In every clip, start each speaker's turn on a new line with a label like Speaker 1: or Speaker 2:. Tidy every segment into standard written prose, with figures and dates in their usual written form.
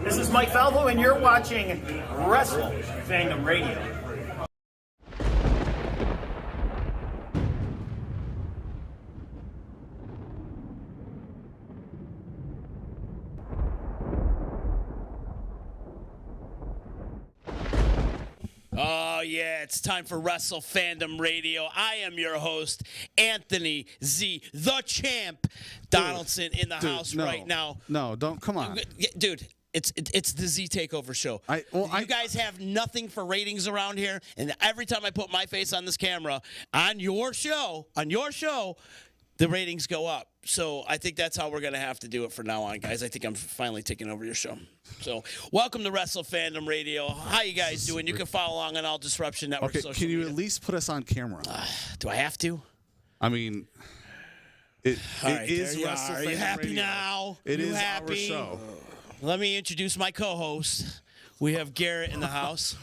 Speaker 1: This is Mike Falvo, and you're watching Wrestle Fandom Radio.
Speaker 2: Oh, yeah, it's time for Wrestle Fandom Radio. I am your host, Anthony Z, the champ, Donaldson, in the house right now.
Speaker 3: No, don't, come on.
Speaker 2: Dude, it's the Z Takeover show. You guys have nothing for ratings around here, and every time I put my face on this camera, on your show, the ratings go up. So I think that's how we're going to have to do it from now on, guys. I think I'm finally taking over your show. So welcome to Wrestle Fandom Radio. How you guys doing? You can follow along on all Disruption Network social
Speaker 3: can you
Speaker 2: media.
Speaker 3: at least put us on camera?
Speaker 2: Do I have to?
Speaker 3: I mean, it is Wrestle
Speaker 2: Are you
Speaker 3: Fandom
Speaker 2: happy
Speaker 3: Radio.
Speaker 2: now?
Speaker 3: It
Speaker 2: you
Speaker 3: is
Speaker 2: happy?
Speaker 3: our show.
Speaker 2: Let me introduce my co-host. We have Garrett in the house.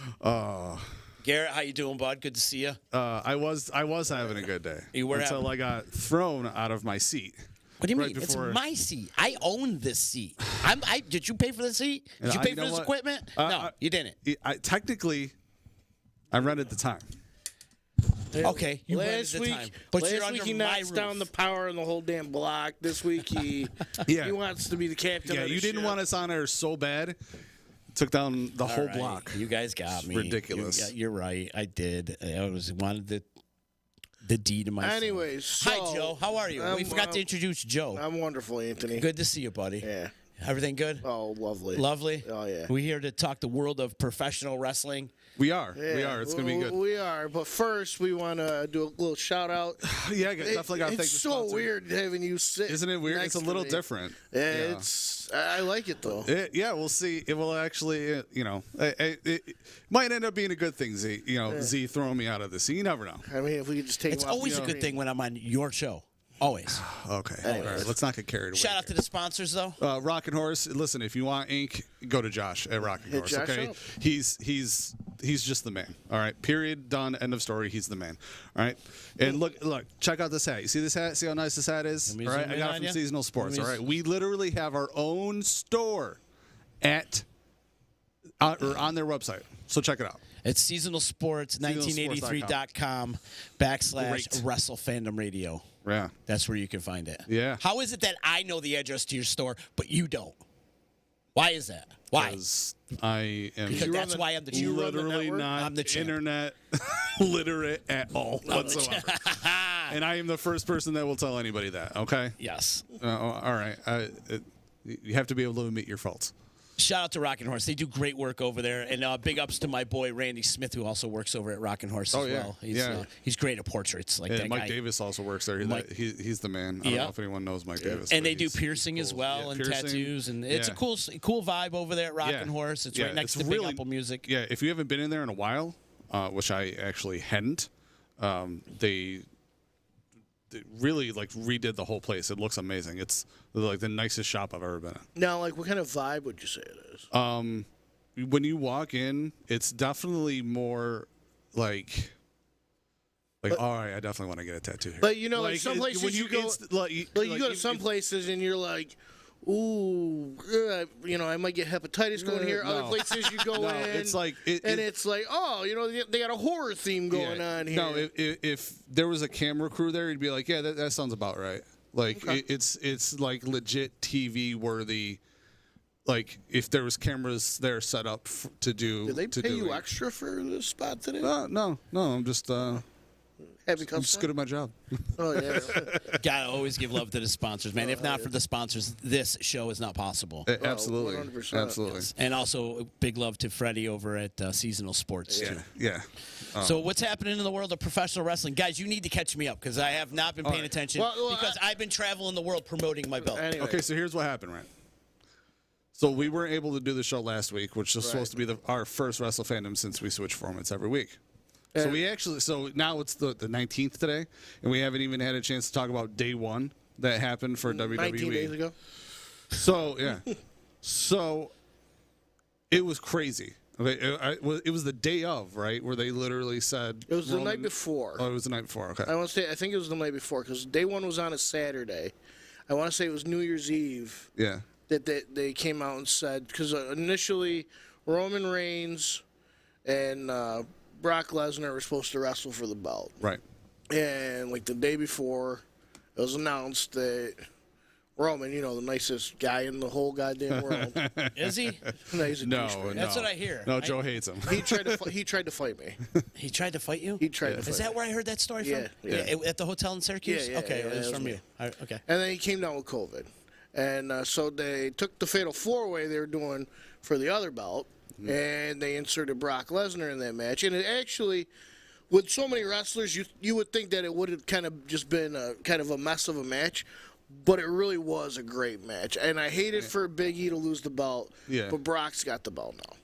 Speaker 2: Garrett, how you doing, bud? Good to see you.
Speaker 3: I was having a good day until I got thrown out of my seat.
Speaker 2: What do you mean? It's my seat. I own this seat. Did you pay for the seat? Did you pay for this equipment? No, you didn't.
Speaker 3: Technically, I rented the time.
Speaker 2: Okay, you rented the time, but you're under
Speaker 4: he
Speaker 2: my
Speaker 4: knocks
Speaker 2: roof.
Speaker 4: down the power in the whole damn block. This week he wants to be the captain.
Speaker 3: Yeah,
Speaker 4: of the
Speaker 3: you didn't
Speaker 4: ship.
Speaker 3: want us on air so bad. Took down the whole block.
Speaker 2: You guys got
Speaker 3: It's
Speaker 2: me.
Speaker 3: ridiculous.
Speaker 2: You're right. I did. I wanted the D to myself.
Speaker 4: Anyways, so,
Speaker 2: hi Joe. How are you? We forgot to introduce Joe.
Speaker 4: I'm wonderful, Anthony.
Speaker 2: Good to see you, buddy.
Speaker 4: Yeah.
Speaker 2: Everything good?
Speaker 4: Oh, lovely.
Speaker 2: Lovely?
Speaker 4: Oh, yeah.
Speaker 2: We're here to talk the world of professional wrestling.
Speaker 3: We are.
Speaker 4: Yeah,
Speaker 3: We are. It's going to be good.
Speaker 4: We are. But first, we want to do a little shout out.
Speaker 3: Yeah, definitely got to thank the
Speaker 4: It's so
Speaker 3: sponsor.
Speaker 4: weird having you sit.
Speaker 3: Isn't it weird?
Speaker 4: next
Speaker 3: It's a little
Speaker 4: to me.
Speaker 3: different.
Speaker 4: Yeah, I like it though.
Speaker 3: Yeah, we'll see. It will actually, it might end up being a good thing, Z. Z throwing me out of this. So you never know.
Speaker 4: I mean, if we could just take
Speaker 2: It's
Speaker 4: him off
Speaker 2: always
Speaker 4: the
Speaker 2: a good thing when I'm on your show. Always.
Speaker 3: Okay. All right. Let's not get carried away.
Speaker 2: Shout out to the sponsors, though.
Speaker 3: Rockin' Horse. Listen, if you want ink, go to Josh at Rockin' Horse.
Speaker 4: Josh
Speaker 3: Okay.
Speaker 4: up.
Speaker 3: He's just the man. All right. Period. Done. End of story. He's the man. All right. And look. Check out this hat. You see this hat? See how nice this hat is?
Speaker 2: Let me
Speaker 3: All right.
Speaker 2: zoom
Speaker 3: I
Speaker 2: in
Speaker 3: got
Speaker 2: on
Speaker 3: it from
Speaker 2: ya.
Speaker 3: Seasonal Sports.
Speaker 2: Let
Speaker 3: All
Speaker 2: me
Speaker 3: right. We literally have our own store at or on their website. So check it out.
Speaker 2: It's seasonalsports1983.com / Wrestle Fandom Radio.
Speaker 3: Yeah.
Speaker 2: That's where you can find it.
Speaker 3: Yeah.
Speaker 2: How is it that I know the address to your store, but you don't? Why is that? Why?
Speaker 3: Because I am
Speaker 2: Because that's why I'm the champ.
Speaker 3: literally
Speaker 2: I'm
Speaker 3: not
Speaker 2: the champ.
Speaker 3: internet literate at all whatsoever. And I am the first person that will tell anybody that, okay?
Speaker 2: Yes.
Speaker 3: All right. You have to be able to admit your faults.
Speaker 2: Shout out to Rockin' Horse. They do great work over there. And big ups to my boy, Randy Smith, who also works over at Rockin' Horse as well. He's great at portraits. Like that
Speaker 3: Mike
Speaker 2: guy.
Speaker 3: Davis also works there. He's the man. I don't know if anyone knows Mike Davis.
Speaker 2: And
Speaker 3: but
Speaker 2: they do
Speaker 3: he's
Speaker 2: piercing as
Speaker 3: cool.
Speaker 2: well and
Speaker 3: piercing.
Speaker 2: tattoos. And it's a cool vibe over there at Rockin' Horse. It's right next to Big Apple Music.
Speaker 3: Yeah, if you haven't been in there in a while, which I actually hadn't, they really redid the whole place. It looks amazing. It's like the nicest shop I've ever been in.
Speaker 4: Now, what kind of vibe would you say it is?
Speaker 3: When you walk in, it's definitely more like all right, I definitely want to get a tattoo here.
Speaker 4: But some places
Speaker 3: when
Speaker 4: you go, you go to some places and you're like, ooh, I might get hepatitis going here. Other places you go in,
Speaker 3: it's like
Speaker 4: they got a horror theme going on here.
Speaker 3: No, if there was a camera crew there, you'd be like, yeah, that sounds about right. It's like legit TV worthy. Like if there was cameras there set up to do.
Speaker 4: Did they pay you extra for this spot today?
Speaker 3: No. I'm just.
Speaker 4: I'm
Speaker 3: just good at my job.
Speaker 4: Oh yeah.
Speaker 2: Gotta always give love to the sponsors, man. If not for the sponsors, this show is not possible.
Speaker 3: Absolutely.
Speaker 4: 100%.
Speaker 3: Absolutely.
Speaker 2: And also, big love to Freddie over at Seasonal Sports, too.
Speaker 3: Yeah.
Speaker 2: So what's happening in the world of professional wrestling? Guys, you need to catch me up because I have not been paying attention because I've been traveling the world promoting my belt.
Speaker 4: Anyway.
Speaker 3: Okay, so here's what happened, right? So we weren't able to do the show last week, which was supposed to be our first Wrestle Fandom since we switch formats every week. So now it's the 19th today, and we haven't even had a chance to talk about day one that happened for WWE.
Speaker 4: 19 days ago.
Speaker 3: So, yeah. So it was crazy. Okay, it was the day of, right, where they literally said
Speaker 4: It was the night before.
Speaker 3: Oh, it was the night before. Okay.
Speaker 4: I think it was the night before because day one was on a Saturday. I want to say it was New Year's Eve.
Speaker 3: Yeah.
Speaker 4: that they came out and said, because initially Roman Reigns and Brock Lesnar were supposed to wrestle for the belt.
Speaker 3: Right.
Speaker 4: And like the day before, it was announced that Roman, the nicest guy in the whole goddamn world.
Speaker 2: Is he?
Speaker 4: No, he's a
Speaker 3: No,
Speaker 4: douchebag.
Speaker 2: That's what I hear.
Speaker 3: No, Joe hates him.
Speaker 4: He tried to fight me.
Speaker 2: He tried to fight you?
Speaker 4: He tried to fight
Speaker 2: Is that where I heard that story
Speaker 4: Yeah,
Speaker 2: from?
Speaker 4: yeah.
Speaker 2: At the hotel in Syracuse?
Speaker 4: Yeah,
Speaker 2: okay,
Speaker 4: yeah,
Speaker 2: it was
Speaker 4: that
Speaker 2: from
Speaker 4: was
Speaker 2: you. Okay.
Speaker 4: And then he came down with COVID. And so they took the Fatal 4-Way they were doing for the other belt, and they inserted Brock Lesnar in that match. And it actually, with so many wrestlers, you would think that it would have kind of just been kind of a mess of a match, but it really was a great match. And I hated for Big E to lose the belt, but Brock's got the belt now.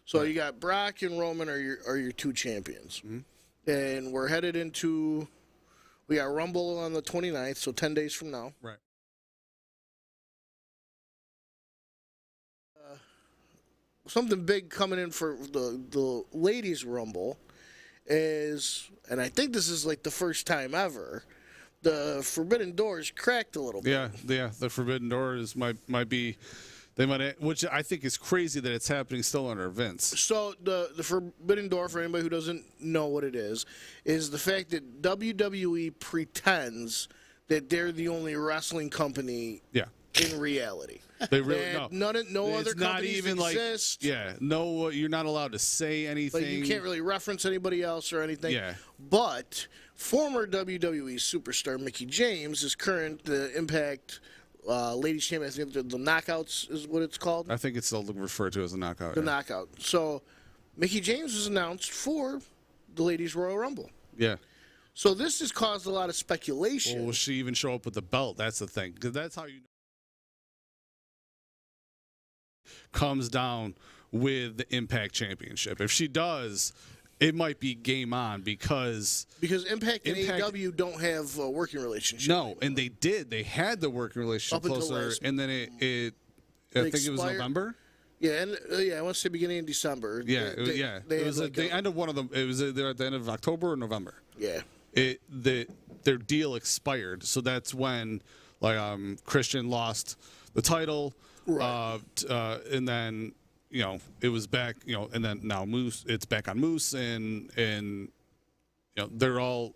Speaker 4: So you got Brock and Roman are your two champions. And we're headed into, we got Rumble on the 29th, so 10 days from now.
Speaker 3: Right.
Speaker 4: Something big coming in for the ladies' Rumble is, and I think this is like the first time ever, the Forbidden Doors cracked a little bit.
Speaker 3: Yeah. The Forbidden Doors might be, they might, which I think is crazy that it's happening still under Vince.
Speaker 4: So the Forbidden Door, for anybody who doesn't know what it is the fact that WWE pretends that they're the only wrestling company.
Speaker 3: Yeah.
Speaker 4: In reality.
Speaker 3: They really no.
Speaker 4: No other
Speaker 3: it's not
Speaker 4: companies
Speaker 3: even
Speaker 4: exist.
Speaker 3: You're not allowed to say anything.
Speaker 4: Like you can't really reference anybody else or anything.
Speaker 3: Yeah.
Speaker 4: But former WWE superstar Mickie James is current Impact Ladies Champion. I think the Knockouts is what it's called.
Speaker 3: I think it's still referred to as a knockout.
Speaker 4: The Knockout. So Mickie James was announced for the Ladies Royal Rumble.
Speaker 3: Yeah.
Speaker 4: So this has caused a lot of speculation.
Speaker 3: Well, will she even show up with the belt? That's the thing. Because that's how you comes down with the Impact Championship. If she does, it might be game on because
Speaker 4: Impact and AEW don't have a working relationship.
Speaker 3: No,
Speaker 4: anymore.
Speaker 3: and they did. They had the working relationship closer, and then it I think it was November.
Speaker 4: Yeah, and I want to say beginning of December.
Speaker 3: Yeah, it was at the end of one of them. It was either at the end of October or November.
Speaker 4: Yeah.
Speaker 3: Their deal expired, so that's when Christian lost the title.
Speaker 4: Right.
Speaker 3: And then it was back, and then now Moose, it's back on Moose, and they're all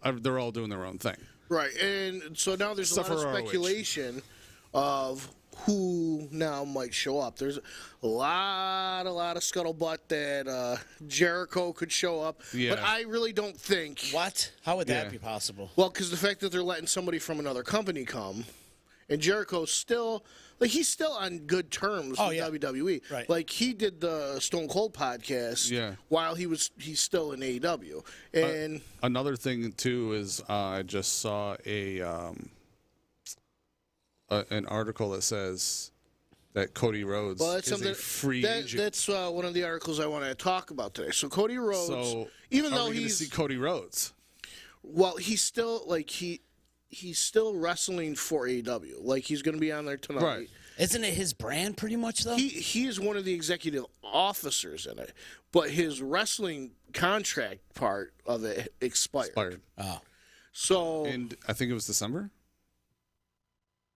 Speaker 3: doing their own thing.
Speaker 4: Right, and so now there's a lot of speculation of who now might show up. There's a lot of scuttlebutt that Jericho could show up, but I really don't think.
Speaker 2: What? How would that be possible?
Speaker 4: Well, because the fact that they're letting somebody from another company come, and Jericho's still. He's still on good terms with WWE.
Speaker 2: Right.
Speaker 4: Like, he did the Stone Cold podcast while he's still in AEW. And
Speaker 3: another thing, too, is I just saw an article that says that Cody Rhodes is a free agent.
Speaker 4: That's one of the articles I want to talk about today. So Cody Rhodes, even though he's
Speaker 3: see Cody Rhodes,
Speaker 4: well, he's still he's still wrestling for AEW. Like, he's going to be on there tonight.
Speaker 3: Right.
Speaker 2: Isn't it his brand pretty much, though?
Speaker 4: He is one of the executive officers in it, but his wrestling contract part of it expired.
Speaker 2: Oh.
Speaker 4: So.
Speaker 3: And I think it was December?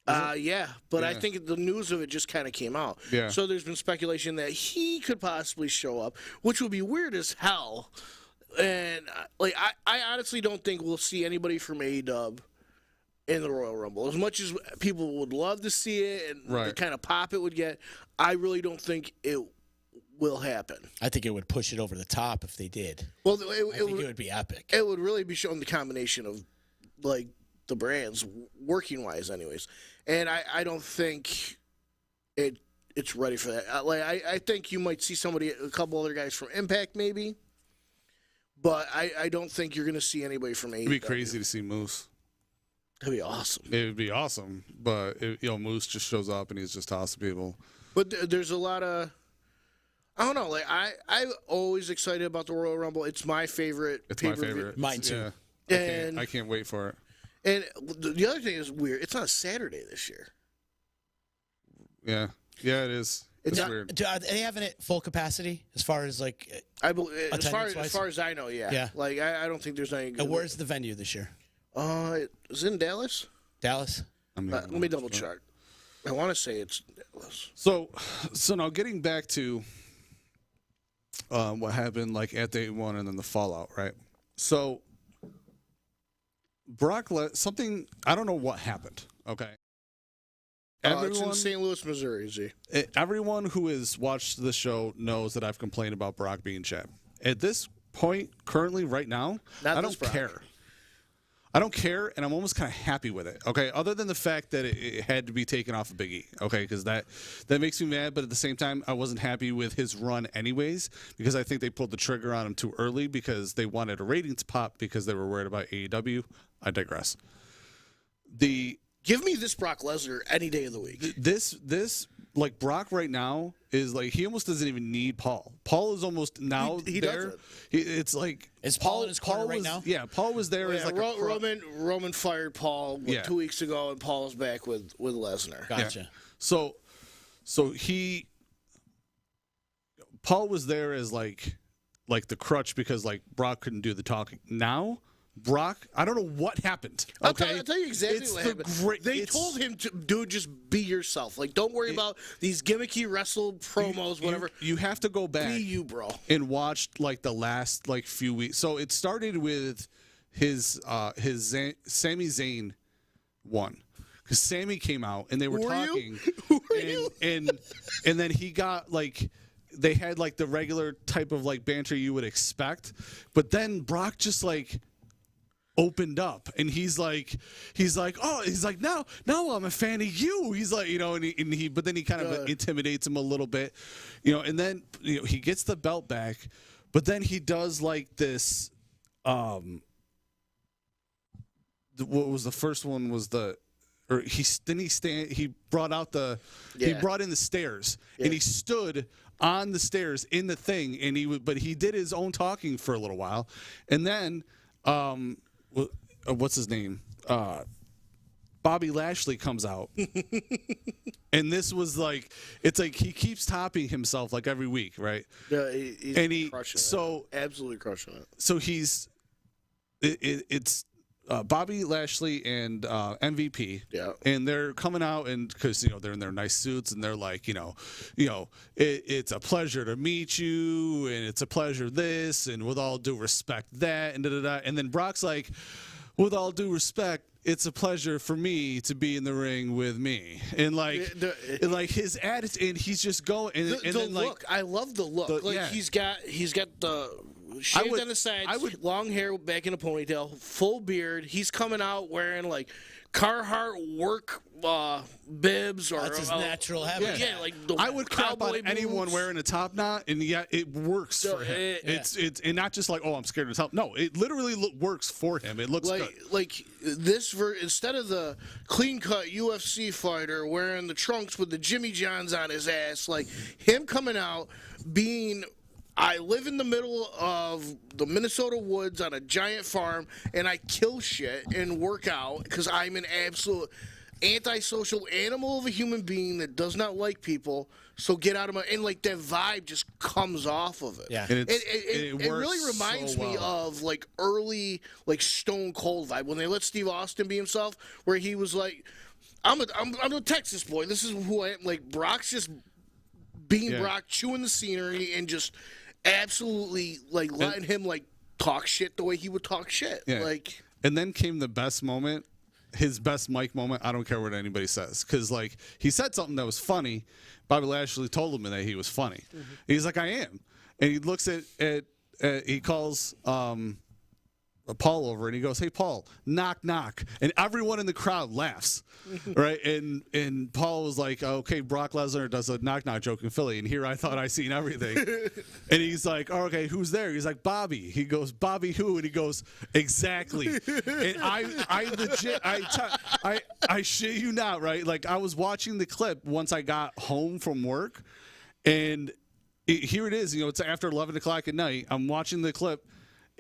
Speaker 4: But I think the news of it just kind of came out.
Speaker 3: Yeah.
Speaker 4: So there's been speculation that he could possibly show up, which would be weird as hell. And, I honestly don't think we'll see anybody from AEW in the Royal Rumble. As much as people would love to see it and the kind of pop it would get, I really don't think it will happen.
Speaker 2: I think it would push it over the top if they did.
Speaker 4: Well,
Speaker 2: I think it would be epic.
Speaker 4: It would really be showing the combination of, the brands, working-wise anyways. And I don't think it's ready for that. I think you might see a couple other guys from Impact maybe, but I don't think you're going to see anybody from AEW.
Speaker 3: It'd be crazy to see Moose.
Speaker 4: That'd be awesome.
Speaker 3: It would be awesome, but Moose just shows up and he's just tossing people.
Speaker 4: But there's a lot of, I don't know. I'm always excited about the Royal Rumble. It's my favorite.
Speaker 3: It's my favorite.
Speaker 2: Mine too.
Speaker 3: Yeah. I can't wait for it.
Speaker 4: And the other thing is weird. It's on a Saturday this year.
Speaker 3: Yeah, it is. It's weird.
Speaker 2: Are they having it full capacity as far as
Speaker 4: I believe as far as I know, yeah. I don't think there's any.
Speaker 2: And where's the venue this year?
Speaker 4: Is it in Dallas?
Speaker 2: Dallas.
Speaker 4: Let me double check. I want to say it's
Speaker 3: So now getting back to what happened like at day one and then the fallout, right? So Brock something, I don't know what happened. Okay.
Speaker 4: It's in St. Louis, Missouri. Z.
Speaker 3: Everyone who has watched the show knows that I've complained about Brock being champ. At this point, currently, right now, I don't care. I don't care, and I'm almost kind of happy with it. Okay, other than the fact that it had to be taken off of Big E. Okay, because that makes me mad. But at the same time, I wasn't happy with his run anyways because I think they pulled the trigger on him too early because they wanted a ratings pop because they were worried about AEW. I digress.
Speaker 4: Give me this Brock Lesnar any day of the week.
Speaker 3: This like Brock right now is like he almost doesn't even need Paul. Paul is almost now
Speaker 4: he
Speaker 3: there. It's like
Speaker 2: is Paul in his corner right now?
Speaker 3: Yeah, Paul was there as like
Speaker 4: Roman fired Paul 2 weeks ago, and Paul is back with Lesnar.
Speaker 2: Gotcha.
Speaker 3: Yeah. So Paul was there as like the crutch because like Brock couldn't do the talking. Now Brock, I don't know what happened. Okay?
Speaker 4: I'll tell you exactly what happened. They told him to, dude, just be yourself. Like, don't worry about these gimmicky wrestle promos, whatever.
Speaker 3: You have to go back.
Speaker 4: Be you, bro.
Speaker 3: And watch like the last like few weeks. So it started with his Sami Zayn one. Because Sammy came out and they were talking.
Speaker 4: Who are you?
Speaker 3: And then he got like they had like the regular type of like banter you would expect. But then Brock just like opened up and he's like now I'm a fan of you. He's like, but then he kind of intimidates him a little bit, and then he gets the belt back, but then he does like this. What was the first one? He brought out he brought in the stairs and he stood on the stairs in the thing and but he did his own talking for a little while, and then what's his name? Bobby Lashley comes out. And this was like, it's like he keeps topping himself like every week, right?
Speaker 4: Yeah, he's crushing it. Absolutely crushing it.
Speaker 3: So it's Bobby Lashley and MVP.
Speaker 4: Yeah.
Speaker 3: And they're coming out and because they're in their nice suits and they're like, it's a pleasure to meet you and it's a pleasure this and with all due respect that and da-da-da. And then Brock's like, with all due respect, it's a pleasure for me to be in the ring with me. And like his attitude, and he's just going. And
Speaker 4: the
Speaker 3: then
Speaker 4: look, I love the look. He's got the shaved on the sides, long hair back in a ponytail, full beard. He's coming out wearing like Carhartt work bibs or
Speaker 2: that's his natural habit.
Speaker 4: Yeah, like
Speaker 3: I would crap on anyone wearing a top knot, and yet it works for him. It's and not just like, oh, I'm scared of top. No, it literally works for him. It looks good.
Speaker 4: Like this instead of the clean cut UFC fighter wearing the trunks with the Jimmy Johns on his ass, like him coming out being. I live in the middle of the Minnesota woods on a giant farm, and I kill shit and work out because I'm an absolute antisocial animal of a human being that does not like people. So get out of my... And, like, that vibe just comes off of it.
Speaker 2: Yeah.
Speaker 3: And
Speaker 4: it really reminds me of, like, early, like, Stone Cold vibe. When they let Steve Austin be himself, where he was like, I'm a Texas boy. This is who I am. Like, Brock's just being Brock, chewing the scenery, and just... absolutely like letting him like talk shit the way he would talk shit.
Speaker 3: Yeah.
Speaker 4: Like,
Speaker 3: and then came the best moment, his best mic moment. I don't care what anybody says because like he said something that was funny. Bobby Lashley told him that he was funny. Mm-hmm. He's like, I am, and he looks at he calls Paul over and he goes, hey Paul, knock knock, and everyone in the crowd laughs. Right, and Paul was like, okay, Brock Lesnar does a knock knock joke in Philly, and here I thought I seen everything. And he's like, oh, okay, who's there? He's like, Bobby. He goes, Bobby who? And he goes, exactly. And I legit I shit you not, right? Like I was watching the clip once I got home from work, and here it is. It's after 11 o'clock at night. I'm watching the clip.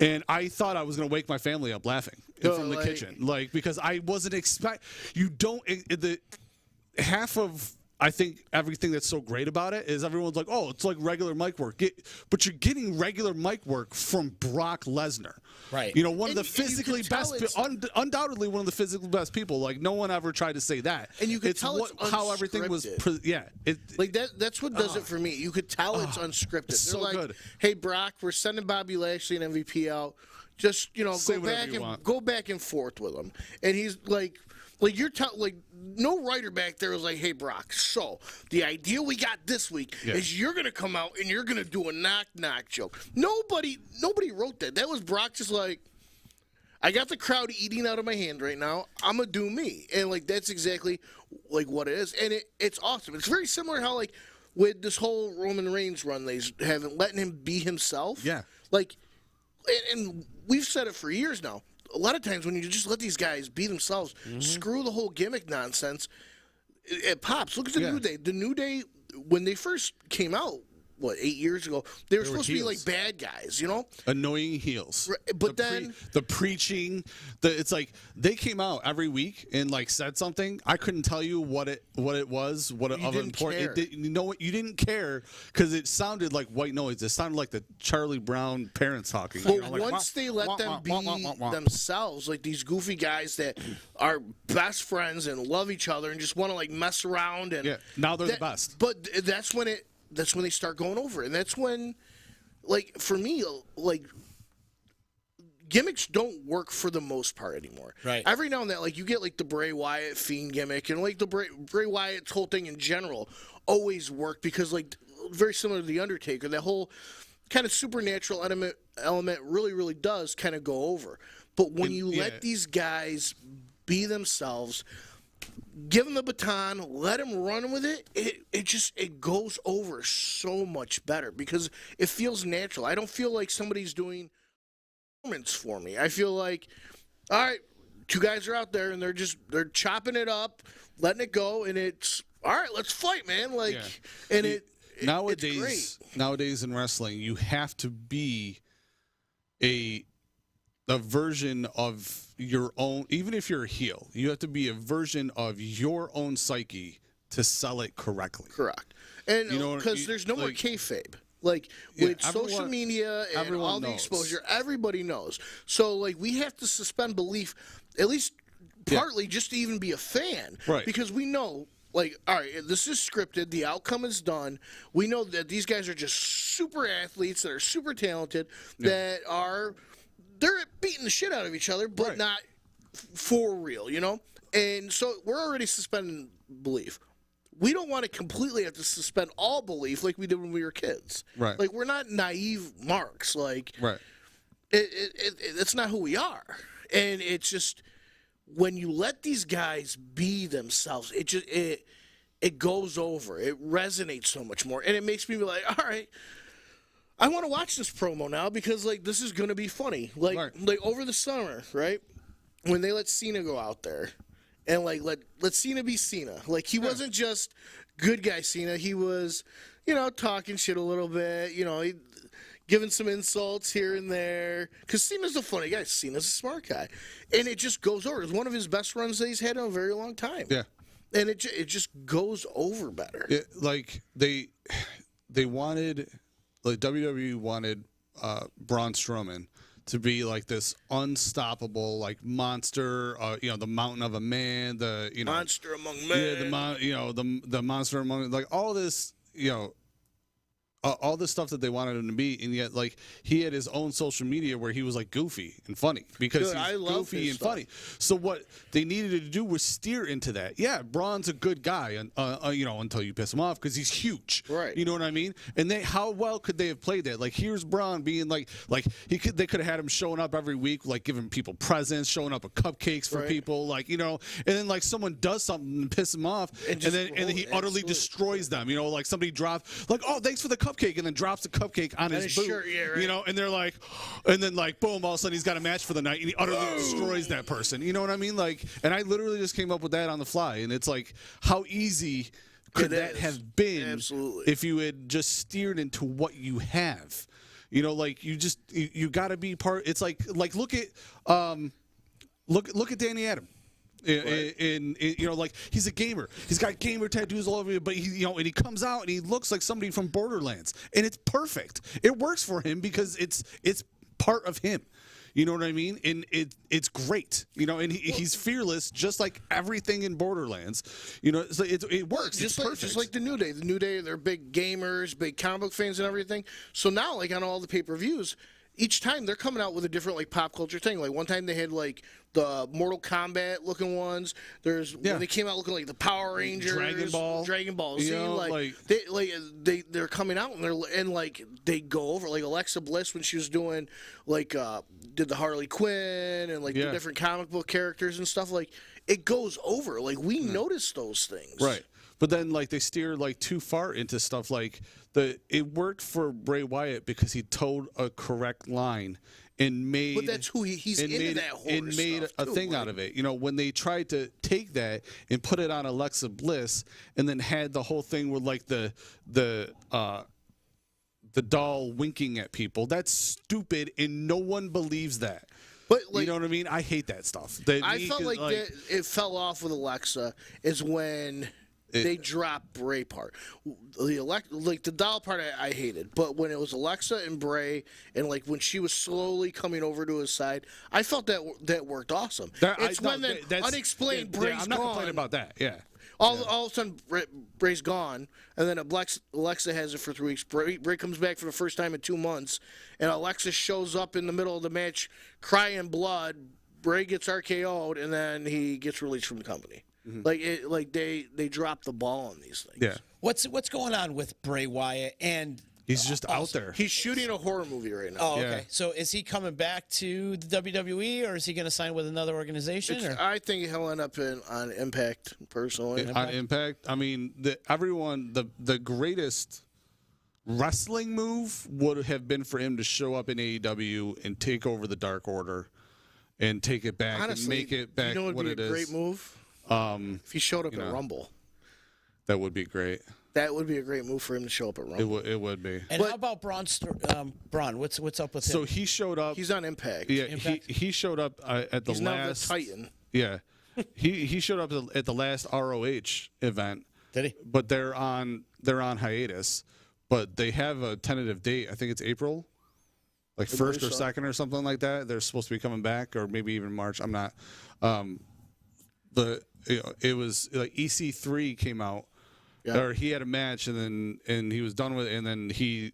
Speaker 3: And I thought I was going to wake my family up laughing from the kitchen. Like, because I wasn't the half of I think everything that's so great about it is everyone's like, oh, it's like regular mic work. But you're getting regular mic work from Brock Lesnar.
Speaker 2: Right.
Speaker 3: You know, one of the physically best, undoubtedly one of the physically best people. Like, no one ever tried to say that.
Speaker 4: And you could tell it's
Speaker 3: how everything was.
Speaker 4: Like, that's what does it for me. You could tell it's unscripted. They're
Speaker 3: so
Speaker 4: like,
Speaker 3: good.
Speaker 4: hey, Brock, we're sending Bobby Lashley and MVP out. Just, go back and forth with him. And he's like no writer back there was like, hey, Brock, so the idea we got this week is you're going to come out and you're going to do a knock-knock joke. Nobody wrote that. That was Brock just like, I got the crowd eating out of my hand right now. I'm going to do me. And, like, that's exactly, like, what it is. And it's awesome. It's very similar how, like, with this whole Roman Reigns run, they haven't letting him be himself.
Speaker 3: Yeah.
Speaker 4: Like, and we've said it for years now. A lot of times when you just let these guys be themselves, screw the whole gimmick nonsense, it pops. Look at the New Day. The New Day, when they first came out, 8 years ago, they were supposed to be like bad guys, you know?
Speaker 3: Annoying heels.
Speaker 4: Right, but then
Speaker 3: the preaching, it's like they came out every week and like said something. I couldn't tell you what it was, important. You know what? You didn't care because it sounded like white noise. It sounded like the Charlie Brown parents talking.
Speaker 4: But once they let them be themselves, like these goofy guys that are best friends and love each other and just want to like mess around and
Speaker 3: now they're the best.
Speaker 4: But that's when they start going over. And that's when, like, for me, like, gimmicks don't work for the most part anymore.
Speaker 2: Right.
Speaker 4: Every now and then, like, you get, like, the Bray Wyatt Fiend gimmick, and, like, the Bray Wyatt's whole thing in general always worked because, like, very similar to The Undertaker, that whole kind of supernatural element really, really does kind of go over. But when you let these guys be themselves, give them the baton, let them run with it. It goes over so much better because it feels natural. I don't feel like somebody's doing performance for me. I feel like, all right, two guys are out there and they're chopping it up, letting it go, and it's all right. Let's fight, man.
Speaker 3: Nowadays in wrestling, you have to be a version of your own. Even if you're a heel, you have to be a version of your own psyche to sell it correctly.
Speaker 4: Correct. And because there's no more kayfabe. Like with social media and all the exposure, everybody knows. So like we have to suspend belief, at least partly, just to even be a fan,
Speaker 3: right? Because
Speaker 4: we know. Like, all right, this is scripted. The outcome is done. We know that these guys are just super athletes that are super talented, that are they're beating the shit out of each other, but not for real, you know? And so we're already suspending belief. We don't want to completely have to suspend all belief like we did when we were kids.
Speaker 3: Right.
Speaker 4: Like, we're not naive marks. Like,
Speaker 3: right.
Speaker 4: It's not who we are. And it's just, when you let these guys be themselves, it goes over. It resonates so much more. And it makes me be like, all right, I want to watch this promo now because, like, this is going to be funny. Like over the summer, right, when they let Cena go out there and, like, let Cena be Cena. Like, he wasn't just good guy Cena. He was, talking shit a little bit, giving some insults here and there. Because Cena's a funny guy. Cena's a smart guy. And it just goes over. It's one of his best runs that he's had in a very long time.
Speaker 3: Yeah.
Speaker 4: And it just goes over better.
Speaker 3: Like, they wanted... Like WWE wanted Braun Strowman to be like this unstoppable, like monster, the mountain of a man,
Speaker 4: monster among men,
Speaker 3: the monster among, like all this, all this stuff that they wanted him to be, and yet like he had his own social media where he was like goofy and funny because he's goofy and funny. So what they needed to do was steer into that. Yeah, Braun's a good guy, until you piss him off because he's huge.
Speaker 4: Right.
Speaker 3: You know what I mean? And how well could they have played that? Like here's Braun being like they could have had him showing up every week, like giving people presents, showing up with cupcakes for people, like and then like someone does something and piss him off, and then he utterly destroys them. Like somebody drops like, oh, thanks for the cupcake, and then drops the cupcake on his boot,
Speaker 4: shirt, right.
Speaker 3: And they're like, and then like boom, all of a sudden he's got a match for the night, and he utterly destroys that person. You know what I mean? Like, and I literally just came up with that on the fly, and it's like, how easy could that have been if you had just steered into what you have? Like you got to be part. It's like look at Danny Adam. In like he's a gamer. He's got gamer tattoos all over him, but and he comes out and he looks like somebody from Borderlands, and it's perfect. It works for him because it's part of him. You know what I mean? And it's great. And he's fearless, just like everything in Borderlands. So it works.
Speaker 4: Just like the New Day. The New Day, they're big gamers, big comic book fans, and everything. So now, like on all the pay-per-views, each time they're coming out with a different like pop culture thing. Like one time they had like the Mortal Kombat looking ones. When they came out looking like the Power Rangers, Dragon Ball Z. They're coming out and they go over like Alexa Bliss when she was doing did the Harley Quinn and the different comic book characters and stuff. Like it goes over. Like we notice those things.
Speaker 3: Right. But then, they steer too far into stuff it worked for Bray Wyatt because he towed a correct line and made.
Speaker 4: But that's who he's into that horror
Speaker 3: and made
Speaker 4: stuff
Speaker 3: a
Speaker 4: too,
Speaker 3: thing out of it. When they tried to take that and put it on Alexa Bliss, and then had the whole thing with the doll winking at people. That's stupid, and no one believes that.
Speaker 4: But
Speaker 3: you know what I mean? I hate that stuff.
Speaker 4: I felt it fell off with Alexa is when. They dropped Bray part. The doll part I hated. But when it was Alexa and Bray and when she was slowly coming over to his side, I felt that worked awesome. Unexplained Bray's gone.
Speaker 3: I'm not complaining about that. Yeah.
Speaker 4: All of a sudden, Bray's gone, and then Alexa has it for 3 weeks. Bray comes back for the first time in 2 months, and Alexa shows up in the middle of the match crying blood. Bray gets RKO'd, and then he gets released from the company. Mm-hmm. They drop the ball on these things.
Speaker 3: Yeah.
Speaker 2: What's going on with Bray Wyatt and
Speaker 3: he's just out there.
Speaker 4: He's shooting a horror movie right now.
Speaker 2: Oh, okay. Yeah. So is he coming back to the WWE or is he going to sign with another organization?
Speaker 4: I think he'll end up on Impact personally.
Speaker 3: On Impact, I mean, the greatest wrestling move would have been for him to show up in AEW and take over the Dark Order and take it back. Honestly, and make it back what it is.
Speaker 4: Would be a great move? If he showed up at Rumble.
Speaker 3: That would be great.
Speaker 4: That would be a great move for him to show up at Rumble.
Speaker 3: It would be.
Speaker 2: And how about Braun? What's up with him?
Speaker 3: So he showed up.
Speaker 4: He's on Impact.
Speaker 3: Yeah, He showed up at the
Speaker 4: He's
Speaker 3: last.
Speaker 4: Now the Titan.
Speaker 3: Yeah, he showed up at the last ROH event.
Speaker 2: Did he?
Speaker 3: But they're on hiatus. But they have a tentative date. I think it's April, first or second or something like that. They're supposed to be coming back, or maybe even March. I'm not. But it was EC3 came out, or he had a match and he was done with it, and then he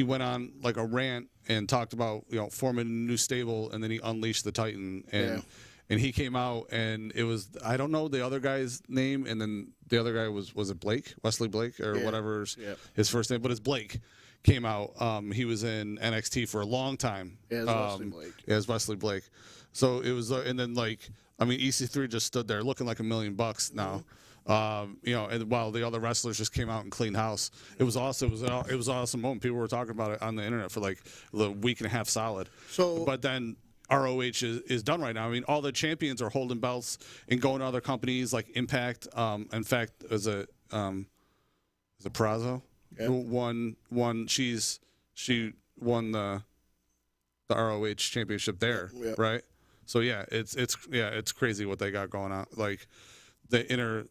Speaker 3: went on a rant and talked about forming a new stable, and then he unleashed the Titan and he came out and it was, I don't know the other guy's name, and then the other guy was it Blake, Wesley Blake or whatever his first name, but it's Blake. Came out. He was in NXT for a long time.
Speaker 4: Yeah, Wesley Blake.
Speaker 3: Yeah, it's Wesley Blake. So it was, and then EC3 just stood there looking like $1 million now. And while the other wrestlers just came out and cleaned house. It was awesome. It was an awesome moment. People were talking about it on the internet for a week and a half solid. But then ROH is done right now. I mean, all the champions are holding belts and going to other companies like Impact. In fact, is it Perazo? Yeah. She won the ROH championship there, right? So it's crazy what they got going on. The inner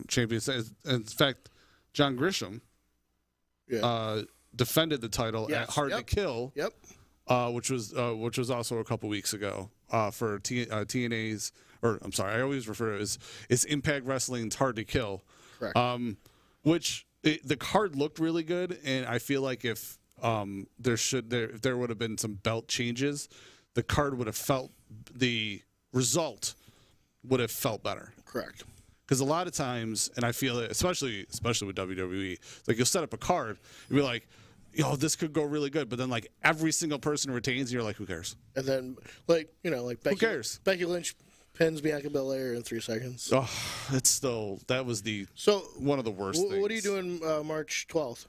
Speaker 3: champions. In fact, John Grisham defended the title at Hard to Kill.
Speaker 4: Yep.
Speaker 3: Which was also a couple weeks ago for TNA's, or I'm sorry, I always refer to it as Impact Wrestling's Hard to Kill.
Speaker 4: Correct.
Speaker 3: The card looked really good, and I feel like if there would have been some belt changes, the card would have felt, the result would have felt better.
Speaker 4: Correct.
Speaker 3: Because a lot of times, and I feel it, especially with WWE, you'll set up a card, you'll be like, this could go really good, but then every single person retains, and you're like, who cares?
Speaker 4: And then Becky,
Speaker 3: who cares?
Speaker 4: Becky Lynch pins Bianca Belair in 3 seconds.
Speaker 3: Oh, one of the worst things.
Speaker 4: What are you doing March 12th?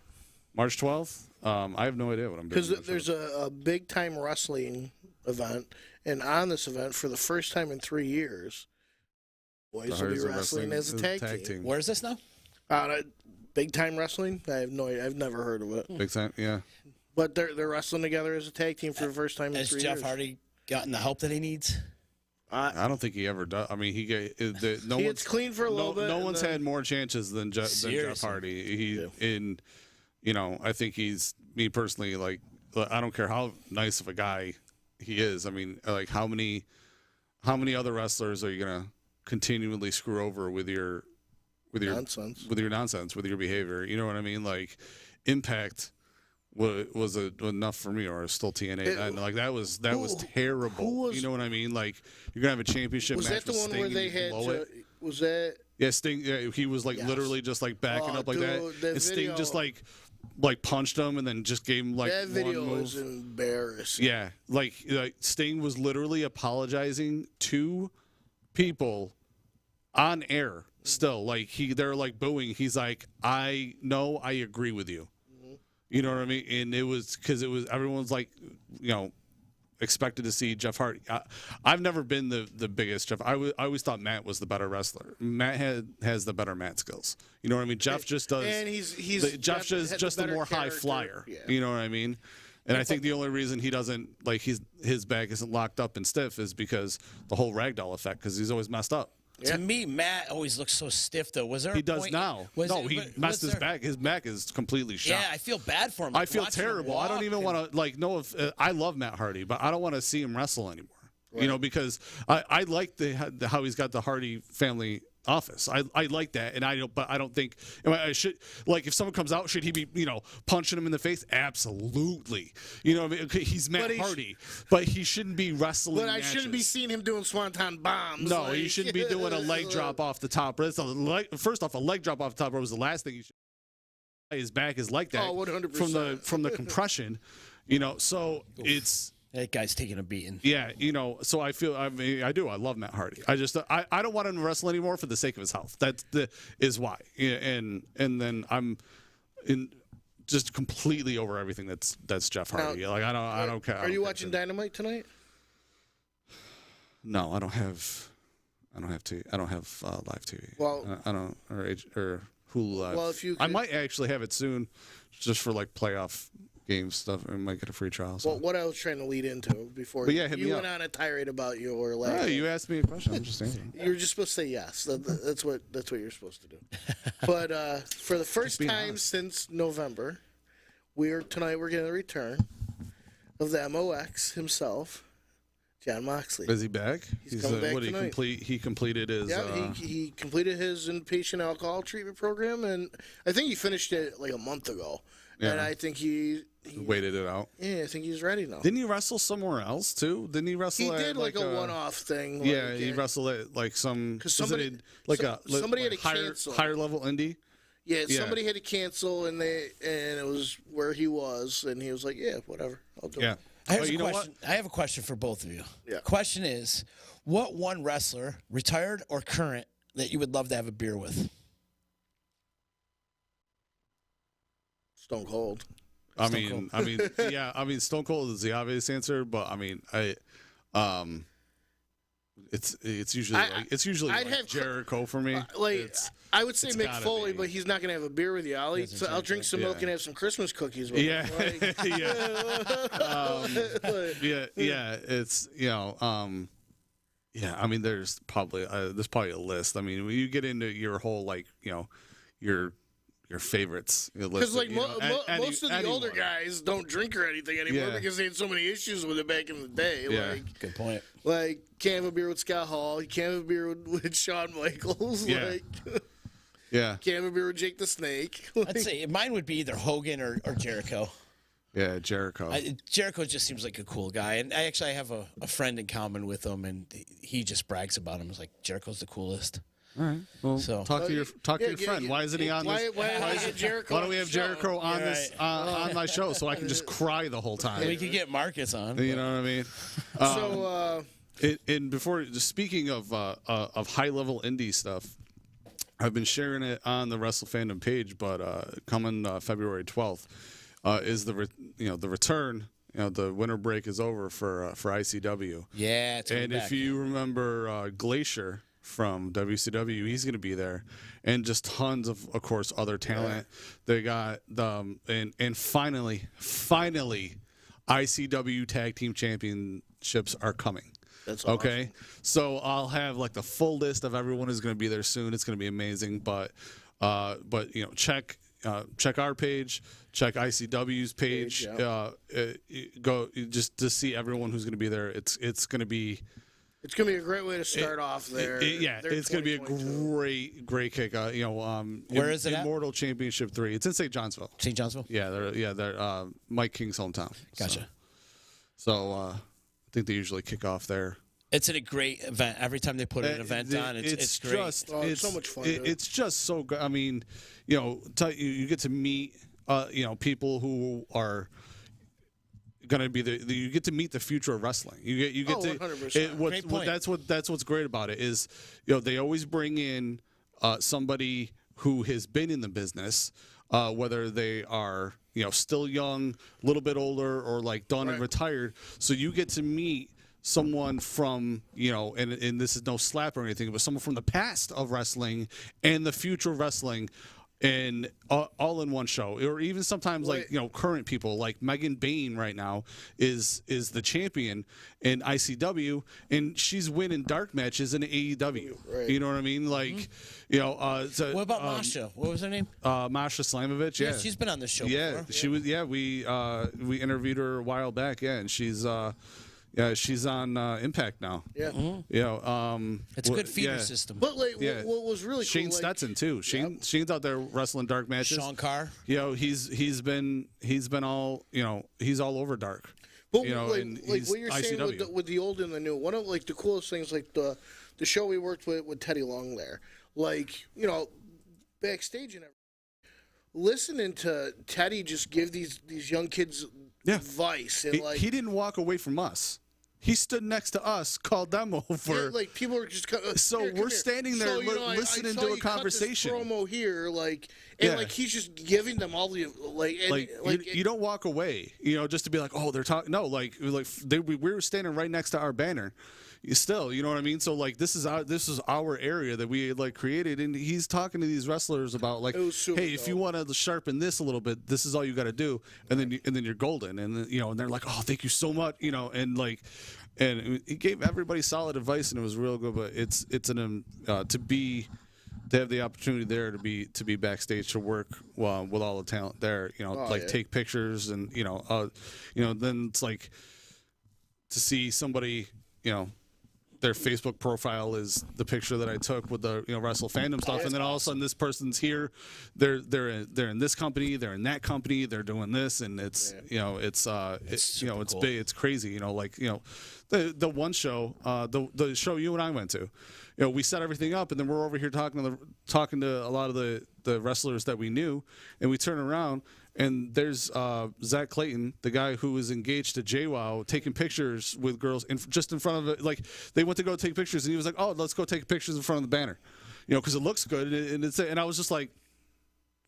Speaker 3: March 12th? I have no idea what I'm doing.
Speaker 4: Because there's a big time wrestling event, and on this event, for the first time in 3 years, boys will be wrestling as a tag team.
Speaker 2: Where is this now?
Speaker 4: Big time wrestling? I have no idea. I've never heard of it.
Speaker 3: Big time, yeah.
Speaker 4: But they're wrestling together as a tag team for the first time in 3 years.
Speaker 2: Has Jeff Hardy gotten the help that he needs?
Speaker 3: I don't think he ever does. I mean, he gets
Speaker 4: clean for a little bit.
Speaker 3: No one's had more chances than Jeff Hardy. I think he's, me personally, like, I don't care how nice of a guy he is. I mean, like, how many other wrestlers are you gonna continually screw over with your nonsense, with your behavior? You know what I mean? Like, Impact was enough for me, or still TNA. Like, that was terrible. You know what I mean? Like, you're gonna have a championship match. Was that the one where they had
Speaker 4: was that?
Speaker 3: Yeah, Sting. Yeah, he was like literally just like backing up like that, and Sting just like punched him and then just gave him like
Speaker 4: that video
Speaker 3: one move.
Speaker 4: Was embarrassing.
Speaker 3: Yeah, like Sting was literally apologizing to people on air. Still, like they're like booing. He's like, I agree with you. You know what I mean? And it was because everyone's like, expected to see Jeff Hardy. I've never been the biggest Jeff. I always thought Matt was the better wrestler. Matt has the better mat skills. You know what I mean? Jeff just does. And Jeff is just the more high flyer. Yeah. You know what I mean? And I think the only reason he doesn't his back isn't locked up and stiff is because the whole ragdoll effect, because he's always messed up.
Speaker 2: Yeah. To me, Matt always looks so stiff, though. Was there?
Speaker 3: He does now. He messed his back. His back is completely shot.
Speaker 2: Yeah, I feel bad for him.
Speaker 3: I feel terrible. I don't even want to know if I love Matt Hardy, but I don't want to see him wrestle anymore. Right. Because I like how he's got the Hardy family office. I like that, and I don't think I should, like, if someone comes out, should he be punching him in the face? Absolutely. He's Matt Hardy, but he shouldn't be wrestling.
Speaker 4: But I shouldn't be seeing him doing swanton bombs.
Speaker 3: No, he shouldn't be doing a leg drop off the top. First off, a leg drop off the top rope was the last thing he should. His back is like that.
Speaker 4: Oh, 100%.
Speaker 3: From the compression, so it's.
Speaker 2: That guy's taking a beating.
Speaker 3: Yeah, so I feel. I mean, I do. I love Matt Hardy. I don't want him to wrestle anymore for the sake of his health. Is why. And then I'm just completely over everything that's Jeff Hardy.
Speaker 4: Now,
Speaker 3: like I don't care.
Speaker 4: Are you watching Dynamite tonight?
Speaker 3: No, I don't have live TV.
Speaker 4: Well,
Speaker 3: I don't or Hulu Live.
Speaker 4: Well, if you
Speaker 3: I might actually have it soon, just for like playoff game stuff. I might get a free trial. So.
Speaker 4: Well, what I was trying to lead into before you went on a tirade about your leg.
Speaker 3: Yeah, you asked me a question. I'm just answering.
Speaker 4: You were just supposed to say yes. That's what you're supposed to do. But for the first time since November, tonight we're getting a return of the MOX himself, John Moxley.
Speaker 3: Is he back?
Speaker 4: He's coming back tonight.
Speaker 3: He completed his.
Speaker 4: Yeah, he completed his inpatient alcohol treatment program, and I think he finished it like a month ago. Yeah. And I think he
Speaker 3: waited it out.
Speaker 4: Yeah, I think he's ready now.
Speaker 3: Didn't he wrestle somewhere else too? Didn't he wrestle?
Speaker 4: He did like a one-off thing.
Speaker 3: Yeah, he wrestled at like some.
Speaker 4: Somebody had to cancel.
Speaker 3: Higher level indie.
Speaker 4: Yeah, somebody had to cancel, and it was where he was, and he was like, "Yeah, whatever, I'll do it."
Speaker 2: I have a question for both of you.
Speaker 4: Yeah.
Speaker 2: Question is, what one wrestler, retired or current, that you would love to have a beer with?
Speaker 4: Stone Cold.
Speaker 3: Stone Cold is the obvious answer, but I mean, it's usually
Speaker 4: I'd
Speaker 3: like
Speaker 4: have
Speaker 3: Jericho for me.
Speaker 4: I would say Mick Foley, but he's not going to have a beer with you, Ollie. So I'll drink some milk and have some Christmas cookies with him.
Speaker 3: It's I mean, there's probably a list. I mean, when you get into your whole your favorites.
Speaker 4: Because most of the older guys don't drink or anything anymore because they had so many issues with it back in the day.
Speaker 3: Yeah.
Speaker 2: Good point.
Speaker 4: Like, can't have a beer with Scott Hall. You can't have a beer with Shawn Michaels.
Speaker 3: Yeah. Can't
Speaker 4: have a beer with Jake the Snake.
Speaker 2: I'd say mine would be either Hogan or Jericho.
Speaker 3: Yeah, Jericho.
Speaker 2: Jericho just seems like a cool guy. And I have a friend in common with him, and he just brags about him. He's like, Jericho's the coolest.
Speaker 3: All right. Well, talk to your friend. Why isn't he on this?
Speaker 4: Why
Speaker 3: don't we have Jericho on this on my show so I can just cry the whole time?
Speaker 2: We could get Marcus on.
Speaker 3: You know what I mean? And before, speaking of high level indie stuff, I've been sharing it on the Wrestle Fandom page, but coming February 12th is the return. The winter break is over for ICW.
Speaker 2: Yeah,
Speaker 3: and if you remember Glacier from WCW, he's going to be there, and just tons of course, other talent. They got and finally, ICW Tag Team Championships are coming.
Speaker 4: That's
Speaker 3: okay. So I'll have like the full list of everyone who's going to be there soon. It's going to be amazing. But check our page, check ICW's page. Go just to see everyone who's going to be there. It's going to be.
Speaker 4: It's going to be a great way to start off there.
Speaker 3: It's going to be a great kick.
Speaker 2: Where is it at?
Speaker 3: Immortal Championship 3. It's in St. Johnsville.
Speaker 2: St. Johnsville?
Speaker 3: Yeah, they're Mike King's hometown.
Speaker 2: Gotcha.
Speaker 3: So I think they usually kick off there.
Speaker 2: It's a great event. Every time they put an event on, it's great.
Speaker 4: It's so much fun.
Speaker 3: It's just so good. I mean, you get to meet, people who are going to be you get to meet the future of wrestling. You get to
Speaker 4: 100%.
Speaker 3: That's what's great about it is, they always bring in somebody who has been in the business, whether they are still young, a little bit older, or like done and retired. So you get to meet someone from, and this is no slap or anything, but someone from the past of wrestling and the future of wrestling, and all in one show. Or even sometimes current people, like Megan Bain right now is the champion in ICW, and she's winning dark matches in AEW.
Speaker 4: Right.
Speaker 3: You know what I mean? Like,
Speaker 2: what about Masha? What was her name?
Speaker 3: Masha Slamovich. Yeah,
Speaker 2: she's been on this show
Speaker 3: before.
Speaker 2: She
Speaker 3: was. Yeah, we interviewed her a while back. Yeah, and she's on Impact now.
Speaker 4: Yeah.
Speaker 2: Mm-hmm. It's a good feeder system.
Speaker 4: But what was really cool,
Speaker 3: Shane Stetson too. Shane's out there wrestling dark matches.
Speaker 2: Sean Carr.
Speaker 3: He's been all he's all over dark.
Speaker 4: But what you're saying with the old and the new, one of the coolest things, like the show we worked with Teddy Long there, backstage and everything, listening to Teddy just give these young kids advice, and
Speaker 3: he didn't walk away from us. He stood next to us, called them over.
Speaker 4: Yeah, people are just
Speaker 3: we're standing there listening to a conversation.
Speaker 4: Cut this promo here, he's just giving them all the
Speaker 3: you don't walk away, just to be like, oh, they're talking. No, we were standing right next to our banner. Still, you know what I mean? So this is our area that we created, and he's talking to these wrestlers about hey, if you want to sharpen this a little bit, this is all you got to do, and then you're golden, and and they're like, oh, thank you so much, and he gave everybody solid advice, and it was real good. But it's to have the opportunity there to be backstage, to work with all the talent there, take pictures, and then it's like to see somebody, their Facebook profile is the picture that I took with the Wrestle Fandom stuff, and then all of a sudden this person's here, they're in this company, they're in that company, they're doing this, and it's it's big, it's crazy, the one show, the show you and I went to, we set everything up, and then we're over here talking to a lot of the wrestlers that we knew, and we turn around, and there's Zach Clayton, the guy who was engaged to JWoww, taking pictures with girls just in front of it. They went to go take pictures, and he was like, "Oh, let's go take pictures in front of the banner," because it looks good, and I was just like,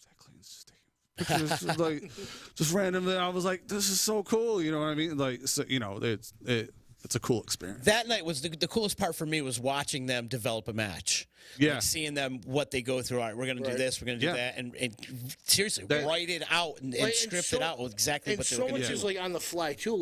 Speaker 3: Zach Clayton's just taking pictures, just randomly. I was like, "This is so cool," you know what I mean? It's a cool experience.
Speaker 2: That night was the coolest part for me, was watching them develop a match.
Speaker 3: Yeah.
Speaker 2: Seeing them, what they go through. All right, we're going to do this, we're going to do that. And seriously, write it out and script it out with exactly what they were going to do.
Speaker 4: And so much is on the fly, too.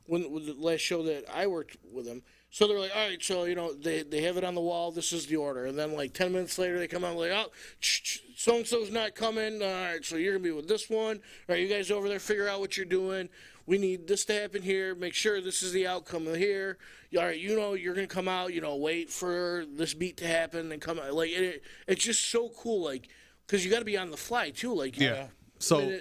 Speaker 4: With the last show that I worked with them, so they're like, all right, so, they have it on the wall, this is the order. And then, 10 minutes later, they come out oh, so-and-so's not coming. All right, so you're going to be with this one. All right, you guys over there, figure out what you're doing. We need this to happen here. Make sure this is the outcome of here. All right, you're going to come out, wait for this beat to happen and come out. It's just so cool, because you got to be on the fly, too.
Speaker 3: So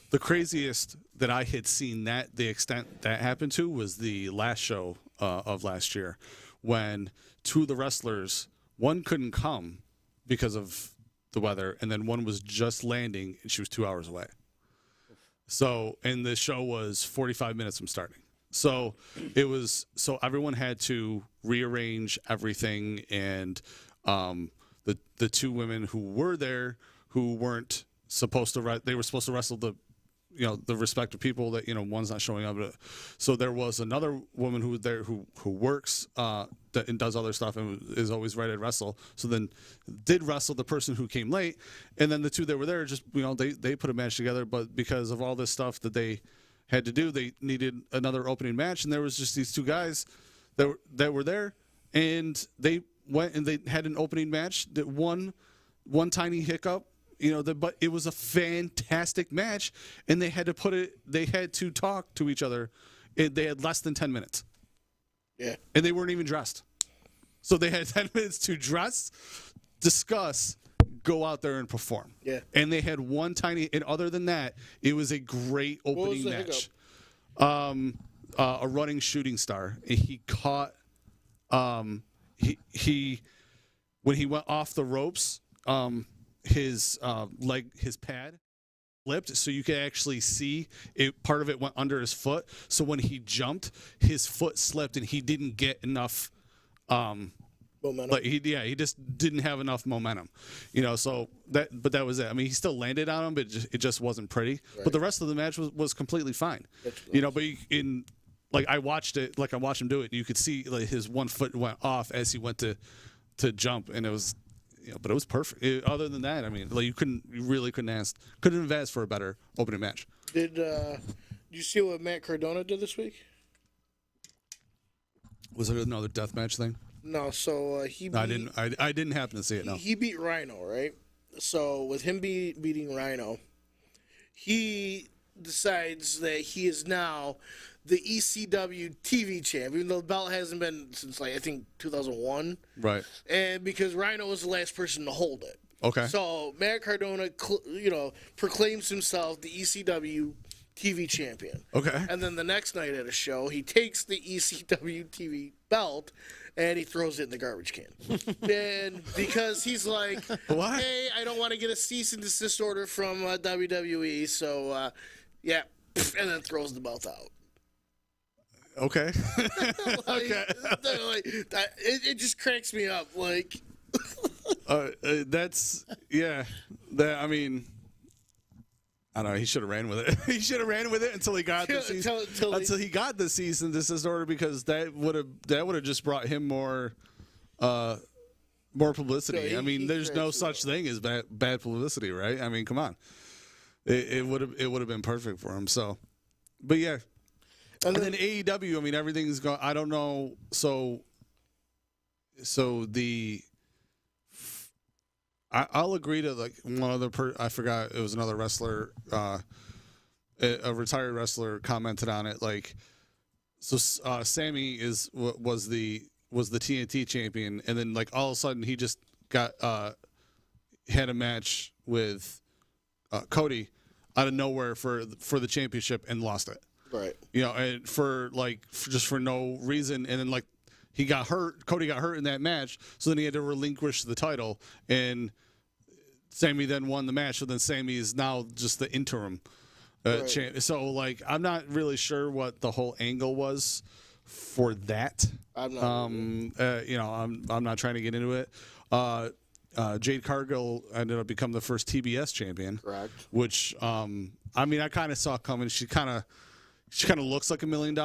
Speaker 3: the craziest that I had seen the extent that happened to was the last show of last year, when two of the wrestlers, one couldn't come because of the weather, and then one was just landing, and she was 2 hours away. So, and the show was 45 minutes from starting. So everyone had to rearrange everything, and the two women who were there, who weren't supposed to, they were supposed to wrestle the respective people that, one's not showing up. So there was another woman who was there who works and does other stuff and is always ready to wrestle. So then did wrestle the person who came late, and then the two that were there just, they put a match together, but because of all this stuff that they had to do, they needed another opening match, and there was just these two guys that were there, and they went and they had an opening match that one tiny hiccup, but it was a fantastic match, and they had to talk to each other. They had less than 10 minutes.
Speaker 4: Yeah.
Speaker 3: And they weren't even dressed. So they had 10 minutes to dress, discuss, go out there and perform.
Speaker 4: Yeah.
Speaker 3: And they had and other than that, it was a great opening match. A running shooting star. He caught he when he went off the ropes, his pad flipped, so you could actually see it. Part of it went under his foot, so when he jumped, his foot slipped and he didn't get enough
Speaker 4: momentum.
Speaker 3: He just didn't have enough momentum, so but that was it. I mean, he still landed on him, but it just wasn't pretty. Right. But the rest of the match was completely fine. But I watched it, I watched him do it, and you could see his one foot went off as he went to jump, and it was, but it was perfect. Other than that, I mean, you really couldn't have asked for a better opening match.
Speaker 4: Did you see what Matt Cardona did this week?
Speaker 3: Was it another deathmatch thing?
Speaker 4: No, so he beat,
Speaker 3: I didn't happen to see it, no.
Speaker 4: He beat Rhino, right? So with him beating Rhino, he decides that he is now the ECW TV champ, even though the belt hasn't been since, I think, 2001.
Speaker 3: Right.
Speaker 4: And because Rhino was the last person to hold it.
Speaker 3: Okay.
Speaker 4: So Matt Cardona, proclaims himself the ECW TV champion.
Speaker 3: Okay.
Speaker 4: And then the next night at a show, he takes the ECW TV belt and he throws it in the garbage can. And because he's like,
Speaker 3: what?
Speaker 4: Hey, I don't want to get a cease and desist order from WWE, so yeah, and then throws the belt out.
Speaker 3: Okay.
Speaker 4: Okay. It just cracks me up.
Speaker 3: That's I mean, I don't know. He should have ran with it. He should have ran with it until he got the until he got the cease and desist order, because that would have just brought him more publicity.
Speaker 4: So
Speaker 3: I mean, there's no such thing as bad publicity, right? I mean, come on. It would have been perfect for him. So, but yeah. And then AEW, I mean, everything's going. I don't know. So I'll agree to one other. I forgot, it was another wrestler, a retired wrestler commented on it. Sammy was the TNT champion, and then all of a sudden he just got had a match with Cody out of nowhere for the championship and lost it.
Speaker 4: Right.
Speaker 3: And for no reason, and then he got hurt. Cody got hurt in that match, so then he had to relinquish the title, and Sammy then won the match. So then Sammy is now just the interim champ. So I'm not really sure what the whole angle was for that.
Speaker 4: I'm not.
Speaker 3: I'm not trying to get into it. Jade Cargill ended up becoming the first TBS champion.
Speaker 4: Correct.
Speaker 3: Which I kind of saw coming. She kind of looks like $1 million.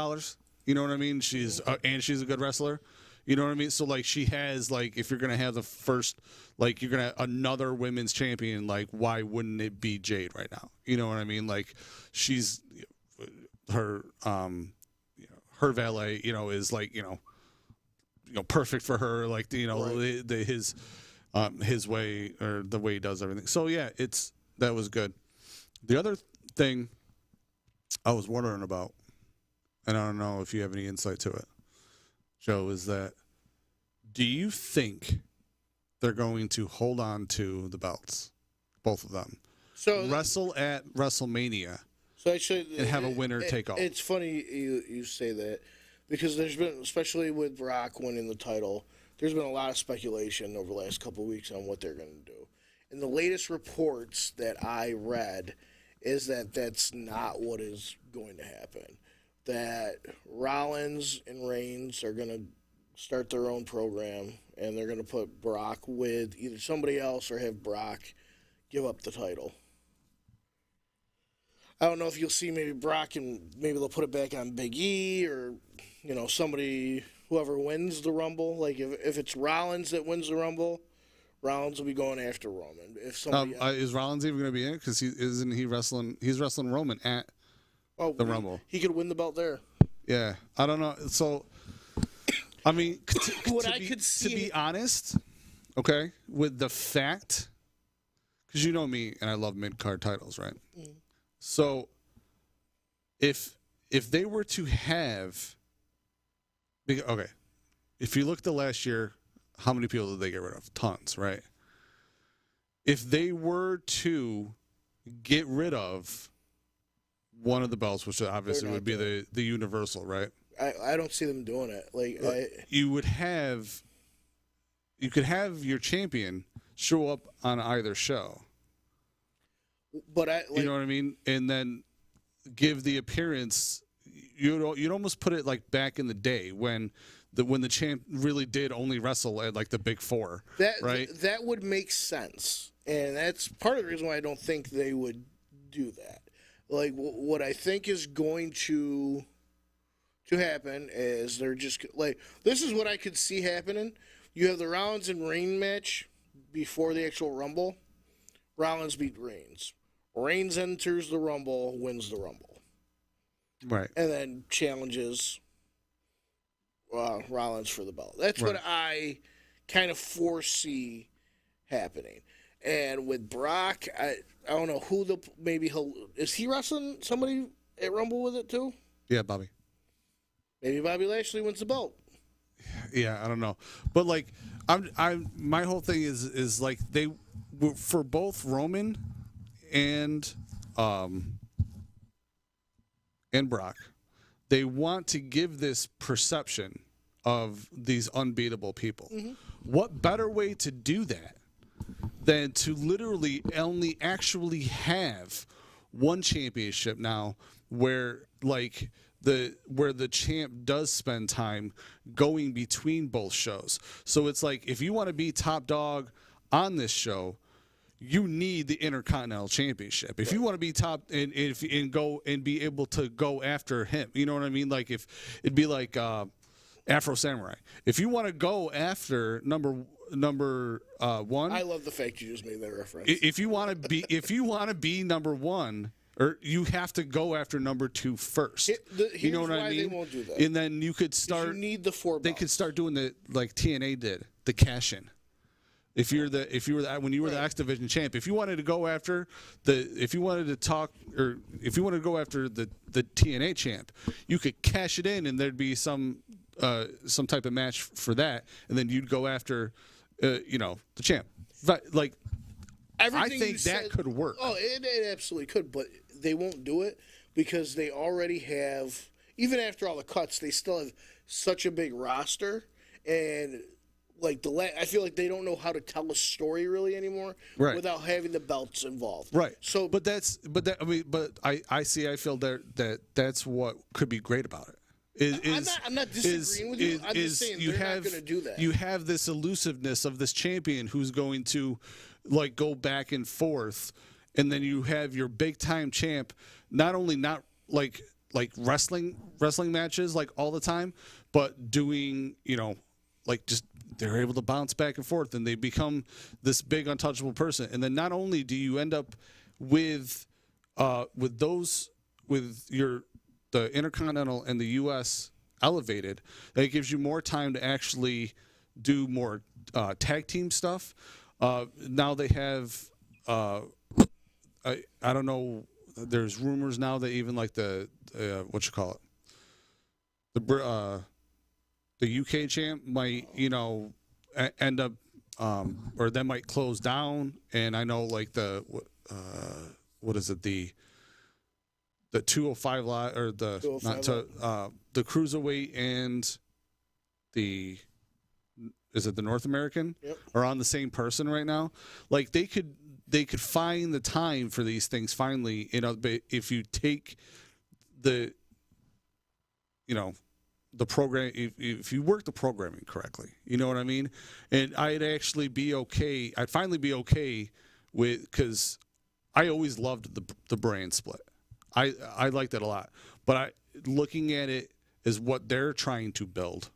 Speaker 3: You know what I mean? She's a good wrestler. You know what I mean? So she has if you're gonna have the first you're gonna another women's champion, why wouldn't it be Jade right now? You know what I mean? She's her her valet is perfect for her, his way, or the way he does everything. So yeah, that was good. The other thing I was wondering about, and I don't know if you have any insight to it, Joe, is that, do you think they're going to hold on to the belts, both of them, wrestle at WrestleMania, and have a winner take all?
Speaker 4: It's funny you say that, because there's been, especially with Brock winning the title, there's been a lot of speculation over the last couple of weeks on what they're going to do. And the latest reports that I read is that that's not what is going to happen. That Rollins and Reigns are going to start their own program, and they're going to put Brock with either somebody else or have Brock give up the title. I don't know if you'll see maybe Brock, and maybe they'll put it back on Big E, or somebody, whoever wins the Rumble. If it's Rollins that wins the Rumble, Rollins will be going after Roman. If somebody
Speaker 3: is Rollins even going to be in it? Because isn't he wrestling? He's wrestling Roman at the Rumble.
Speaker 4: He could win the belt there.
Speaker 3: Yeah, I don't know. So I mean,
Speaker 4: to
Speaker 3: be honest, okay, with the fact, because you know me and I love mid-card titles, right? Mm. So if they were to have, okay, if you look at the last year, how many people did they get rid of? Tons, right? If they were to get rid of one of the belts, which obviously would be the Universal, right?
Speaker 4: I don't see them doing it.
Speaker 3: You could have your champion show up on either show.
Speaker 4: But
Speaker 3: you know what I mean? And then give the appearance. You'd almost put it like back in the day when the champ really did only wrestle at like the big four. Right?
Speaker 4: That would make sense. And that's part of the reason why I don't think they would do that. Like, what I think is going to happen is they're just, like, this is what I could see happening. You have the Rollins and Reigns match before the actual Rumble. Rollins beat Reigns. Reigns enters the Rumble, wins the Rumble.
Speaker 3: Right.
Speaker 4: And then challenges Rollins for the belt. That's what I kind of foresee happening. And with Brock, I don't know who is he wrestling somebody at Rumble with it too?
Speaker 3: Yeah, Bobby.
Speaker 4: Maybe Bobby Lashley wins the belt.
Speaker 3: Yeah, I don't know, but like, my whole thing is like they, for both Roman and Brock, they want to give this perception of these unbeatable people. Mm-hmm. What better way to do that than to literally only actually have one championship now, where like where the champ does spend time going between both shows. So it's like, if you want to be top dog on this show, you need the Intercontinental Championship. If you want to be top and go and be able to go after him, you know what I mean? Like, if it'd be like Afro Samurai. If you want to go after number one,
Speaker 4: I love the fact you just made that reference.
Speaker 3: If you want to be number one, or you have to go after number two first. You know what I mean?
Speaker 4: They won't do that.
Speaker 3: And then you could start.
Speaker 4: You need the 4 belts.
Speaker 3: They could start doing the like TNA did, the cash in. When you were the X Division champ, if you wanted to go after the TNA champ, you could cash it in, and there'd be some type of match for that, and then you'd go after the champ. But like, I think that could work.
Speaker 4: Oh, it absolutely could, but they won't do it because they already have, even after all the cuts, they still have such a big roster, and like I feel like they don't know how to tell a story really anymore without having the belts involved.
Speaker 3: Right.
Speaker 4: So,
Speaker 3: I feel that's what could be great about it.
Speaker 4: I'm not disagreeing with you. I'm just saying they're not going to do that.
Speaker 3: You have this elusiveness of this champion who's going to like go back and forth, and then you have your big time champ not like wrestling matches like all the time, but doing like just they're able to bounce back and forth, and they become this big untouchable person. And then not only do you end up with the Intercontinental and the U.S. elevated, that gives you more time to actually do more tag team stuff. Now they have I don't know. There's rumors now that even like the UK champ might end up or that might close down. And I know like the 205 lot or the 205 the cruiserweight and the North American are on the same person right now. Like they could find the time for these things finally. If you take the program, if you work the programming correctly, you know what I mean? And I'd finally be okay with, because I always loved the brand split. I liked it a lot. But looking at it as what they're trying to build,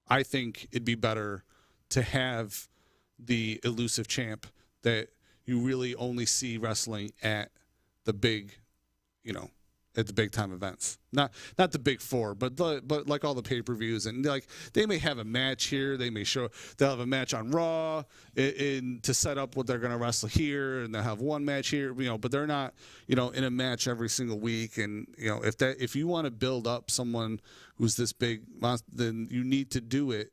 Speaker 3: I think it'd be better to have the elusive champ that you really only see wrestling at the big, at the big time events. Not the big four, but like all the pay-per-views, and like they may have a match here, they'll have a match on Raw to set up what they're going to wrestle here, and they'll have one match here, but they're not, in a match every single week. And if you want to build up someone who's this big, then you need to do it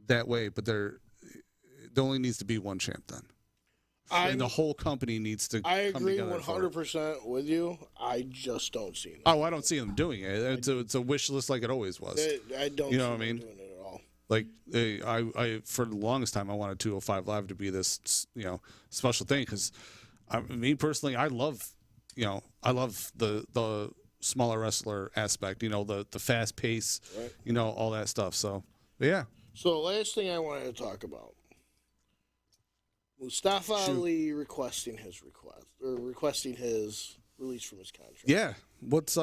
Speaker 3: that way. But there only needs to be one champ then. And the whole company needs to.
Speaker 4: I agree 100% with you. I just don't see it.
Speaker 3: Oh, I don't see them doing it. It's a wish list like it always was.
Speaker 4: I don't.
Speaker 3: You know
Speaker 4: see
Speaker 3: what I mean?
Speaker 4: them doing it at all.
Speaker 3: Like I for the longest time I wanted 205 Live to be this special thing because me personally I love the smaller wrestler aspect. The fast pace. Right. All that stuff. So yeah.
Speaker 4: So last thing I wanted to talk about. Mustafa Ali requesting his release from his contract.
Speaker 3: Yeah. What's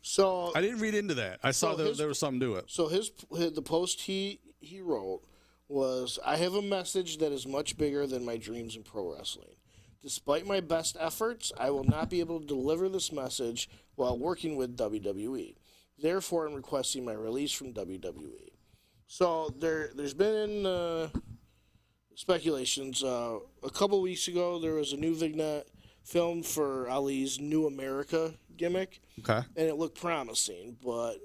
Speaker 4: So
Speaker 3: I didn't read into that. I saw there was something to it.
Speaker 4: So the post he wrote was, "I have a message that is much bigger than my dreams in pro wrestling. Despite my best efforts, I will not be able to deliver this message while working with WWE. Therefore, I'm requesting my release from WWE." So there's been speculations. A couple weeks ago, there was a new vignette filmed for Ali's New America gimmick.
Speaker 3: Okay.
Speaker 4: And it looked promising. But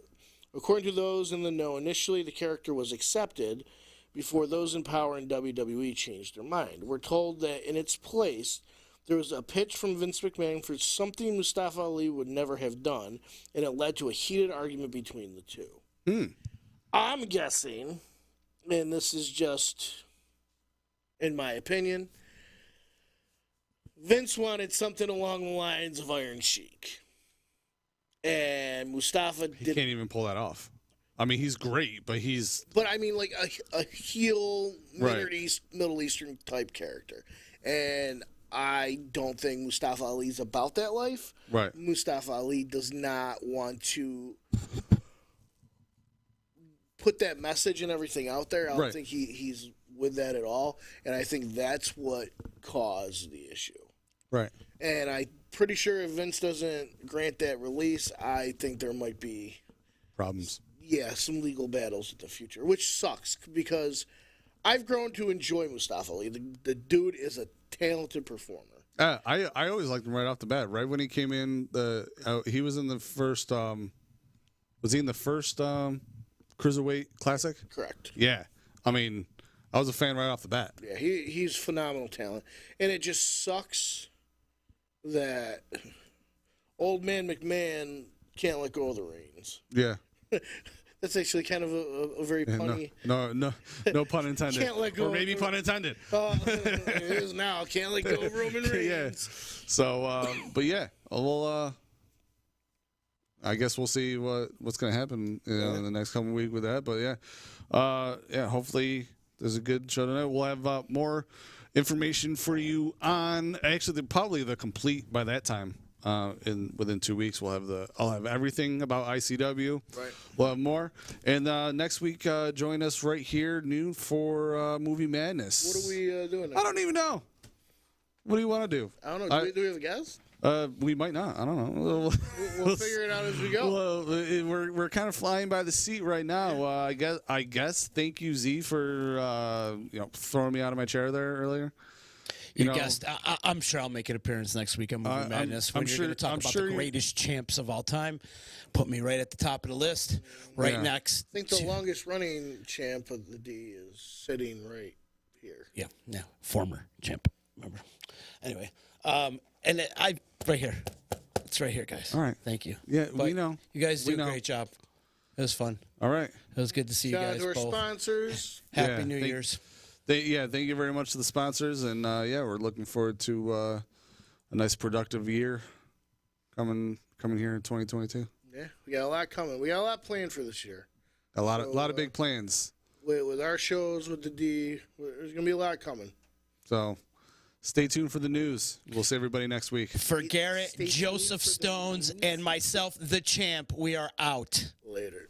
Speaker 4: according to those in the know, initially the character was accepted before those in power in WWE changed their mind. We're told that in its place, there was a pitch from Vince McMahon for something Mustafa Ali would never have done, and it led to a heated argument between the two. I'm guessing, and this is just in my opinion, Vince wanted something along the lines of Iron Sheik. And Mustafa didn't.
Speaker 3: He can't even pull that off. I mean, he's great, but he's...
Speaker 4: But I mean, like a heel Middle Eastern type character. And I don't think Mustafa Ali's about that life.
Speaker 3: Right.
Speaker 4: Mustafa Ali does not want to put that message and everything out there. I don't think he's with that at all, and I think that's what caused the issue.
Speaker 3: Right.
Speaker 4: And I'm pretty sure if Vince doesn't grant that release, I think there might be
Speaker 3: problems.
Speaker 4: Yeah, some legal battles in the future, which sucks because I've grown to enjoy Mustafa Ali. The dude is a talented performer.
Speaker 3: I always liked him right off the bat. Right when he came in, he was in the first. Was he in the first Cruiserweight Classic?
Speaker 4: Correct.
Speaker 3: Yeah. I mean, I was a fan right off the bat.
Speaker 4: Yeah, he's phenomenal talent. And it just sucks that old man McMahon can't let go of the reins.
Speaker 3: Yeah.
Speaker 4: That's actually kind of a very punny.
Speaker 3: No pun intended.
Speaker 4: Can't let go.
Speaker 3: Or maybe pun intended.
Speaker 4: It is now. Can't let go of Roman Reigns.
Speaker 3: Yeah. So, but yeah, well, I guess we'll see what's going to happen in the next couple of weeks with that. But yeah, hopefully there's a good show tonight. We'll have more information for you on probably the complete by that time. Within 2 weeks, I'll have everything about ICW.
Speaker 4: Right.
Speaker 3: We'll have more. And next week, join us right here noon for Movie Madness.
Speaker 4: What are we doing?
Speaker 3: I don't even know. What do you want to do?
Speaker 4: I don't know. Do we have a guest?
Speaker 3: We might not. I don't know.
Speaker 4: We'll figure it out as we go.
Speaker 3: Well, we're kind of flying by the seat right now. I guess. Thank you, Z, for throwing me out of my chair there earlier.
Speaker 2: Your guest. I'm sure I'll make an appearance next week on Movie Madness when you're going to talk about the greatest champs of all time. Put me right at the top of the list, next.
Speaker 4: I think the longest running champ of the D is sitting right here.
Speaker 2: Yeah, former champ. Remember? Anyway, and right here. It's right here, guys.
Speaker 3: All right.
Speaker 2: Thank you.
Speaker 3: Yeah, we know.
Speaker 2: You guys do a great job. It was fun.
Speaker 3: All right.
Speaker 2: It was good to see you guys
Speaker 4: Shout out to our
Speaker 2: both.
Speaker 4: sponsors.
Speaker 2: Happy New Year's.
Speaker 3: Thank you very much to the sponsors, and we're looking forward to a nice productive year coming here in 2022.
Speaker 4: Yeah, we got a lot coming. We got a lot planned for this year.
Speaker 3: A lot of big plans.
Speaker 4: With our shows, with the D, there's gonna be a lot coming.
Speaker 3: So, stay tuned for the news. We'll see everybody next week.
Speaker 2: For Garrett, Joseph Stones, and myself, the champ, we are out.
Speaker 4: Later.